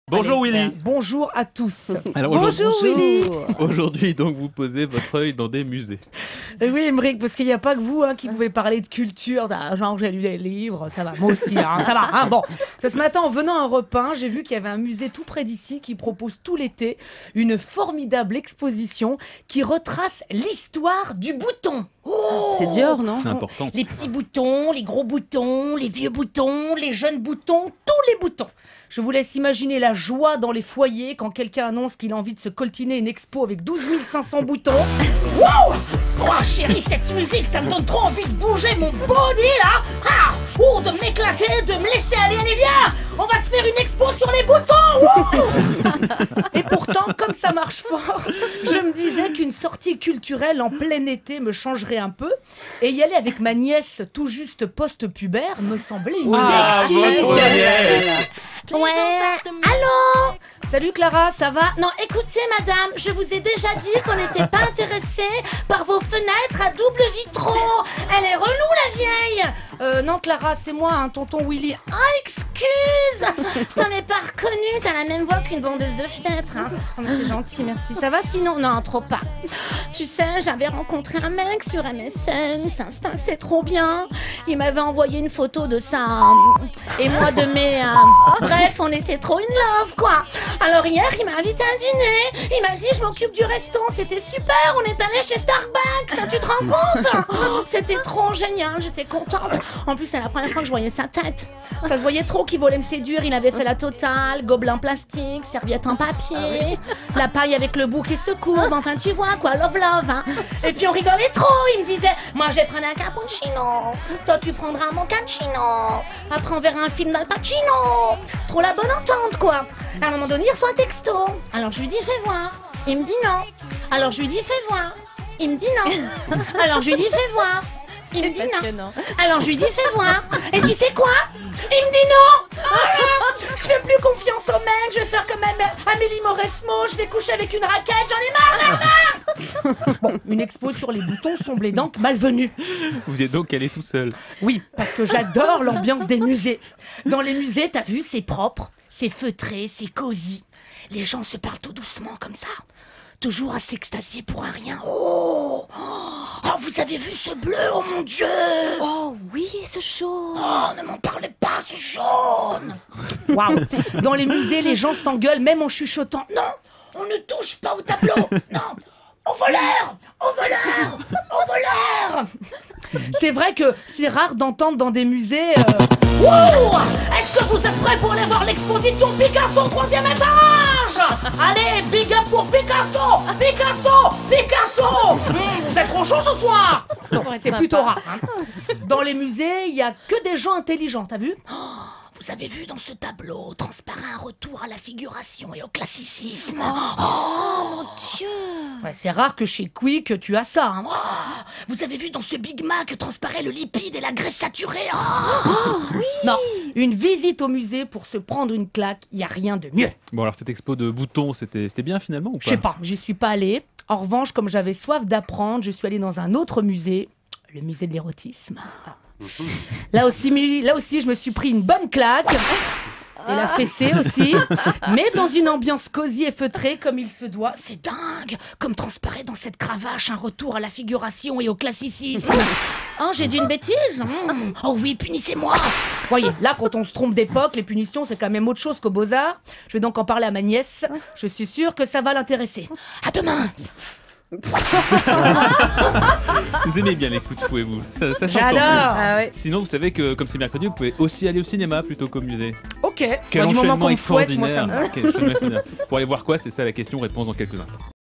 Bonjour Allez, Willy. Bonjour à tous. Alors Bonjour Willy. Aujourd'hui donc vous posez votre œil dans des musées. Oui Émeric, parce qu'il n'y a pas que vous qui pouvez parler de culture, genre j'ai lu des livres, ça va, moi aussi, ça va. Bon, ce matin en venant à Europe 1, j'ai vu qu'il y avait un musée tout près d'ici qui propose tout l'été une formidable exposition qui retrace l'histoire du bouton. C'est Dior, non? C'est important. Les petits boutons, les gros boutons, les vieux boutons, les jeunes boutons, tous les boutons. Je vous laisse imaginer la joie dans les foyers quand quelqu'un annonce qu'il a envie de se coltiner une expo avec 12 500 boutons. Wow! Oh chérie, cette musique, ça me donne trop envie de bouger mon body là! Ou de m'éclater, de me laisser aller, allez viens! On va se faire une expo sur les boutons! Et pourtant, comme ça marche fort, je me disais qu'une sortie culturelle en plein été me changerait un peu. Et y aller avec ma nièce tout juste post-pubère me semblait une idée exquise. votre nièce. Ouais. Allô? Salut Clara, ça va? Non, écoutez madame, je vous ai déjà dit qu'on n'était pas intéressé par vos fenêtres à double vitraux. Elle est relou la vieille. Non Clara, c'est moi, tonton Willy. Oh, excuse. Je t'en ai pas reconnu, t'as la même voix qu'une vendeuse de fenêtres. Oh, mais c'est gentil, merci. Ça va sinon? Non, trop pas. Tu sais, j'avais rencontré un mec sur MSN, c'est trop bien. Il m'avait envoyé une photo de ça et moi de mes... Bref, on était trop in love, quoi. Alors hier, il m'a invité à un dîner. Il m'a dit, je m'occupe du resto. C'était super, on est allé chez Starbucks. Ça, tu te rends compte? C'était trop génial, j'étais contente. En plus, c'est la première fois que je voyais sa tête. Ça se voyait trop qu'il voulait me séduire. Il avait fait la totale, gobelin plastique, serviette en papier, la paille avec le bout qui se courbe. Enfin, tu vois, quoi, love. Et puis, on rigolait trop. Il me disait, moi, je vais prendre un cappuccino. Toi, tu prendras un mochaccino. Après, on verra un film d'Al Pacino. Trop la bonne entente, quoi. À un moment donné, il reçoit un texto. Alors je lui dis fais voir. Il me dit non. Alors je lui dis fais voir. Il me dit non. Alors je lui dis fais voir. Il me dit non. Alors je lui dis fais voir. Et tu sais quoi? Il me dit non. Je fais plus confiance au mec. Je vais faire comme Amélie Mauresmo. Je vais coucher avec une raquette. J'en ai marre. Bon, une expo sur les boutons semblait donc malvenue. Vous y êtes donc allé tout seul. Oui, parce que j'adore l'ambiance des musées. Dans les musées, t'as vu, c'est propre, c'est feutré, c'est cosy. Les gens se parlent tout doucement comme ça. Toujours à s'extasier pour un rien. Oh, vous avez vu ce bleu, oh mon Dieu! Oh oui, ce jaune. Oh, ne m'en parlez pas, ce jaune! Waouh! Dans les musées, les gens s'engueulent, même en chuchotant. Non, on ne touche pas au tableau! Non! Au voleur! Au voleur! Au voleur! C'est vrai que c'est rare d'entendre dans des musées... Wow! Est-ce que vous êtes prêts pour aller voir l'exposition Picasso au 3e étage? Allez, big up pour Picasso! Picasso! Vous êtes trop chaud ce soir? Non, c'est plutôt rare. Dans les musées, il n'y a que des gens intelligents, t'as vu? Vous avez vu dans ce tableau transparaît un retour à la figuration et au classicisme. Oh mon Dieu. Ouais, c'est rare que chez Quick tu as ça. Vous avez vu dans ce Big Mac transparaît le lipide et la graisse saturée. Oui. Non, une visite au musée pour se prendre une claque, il n'y a rien de mieux. Bon alors cette expo de boutons, c'était bien finalement ou pas? Je sais pas, j'y suis pas allée. En revanche, comme j'avais soif d'apprendre, je suis allée dans un autre musée, le musée de l'érotisme. Là aussi, je me suis pris une bonne claque. Et la fessée aussi. Mais dans une ambiance cosy et feutrée comme il se doit. C'est dingue. Comme transparaît dans cette cravache un retour à la figuration et au classicisme. Oh, j'ai dit une bêtise? Oh oui, punissez-moi. Voyez, là, quand on se trompe d'époque, les punitions, c'est quand même autre chose qu'aux Beaux-Arts. Je vais donc en parler à ma nièce. Je suis sûre que ça va l'intéresser. À demain. Vous aimez bien les coups de fouet, vous. Ça s'entend. J'adore. Ah ouais. Sinon, vous savez que comme c'est mercredi, vous pouvez aussi aller au cinéma plutôt qu'au musée. Ok. Quel Du moment enchaînement qu'on me fouette, moi, ça extraordinaire. me va. Quel enchaînement extraordinaire. Pour aller voir quoi, c'est ça la question, réponse dans quelques instants.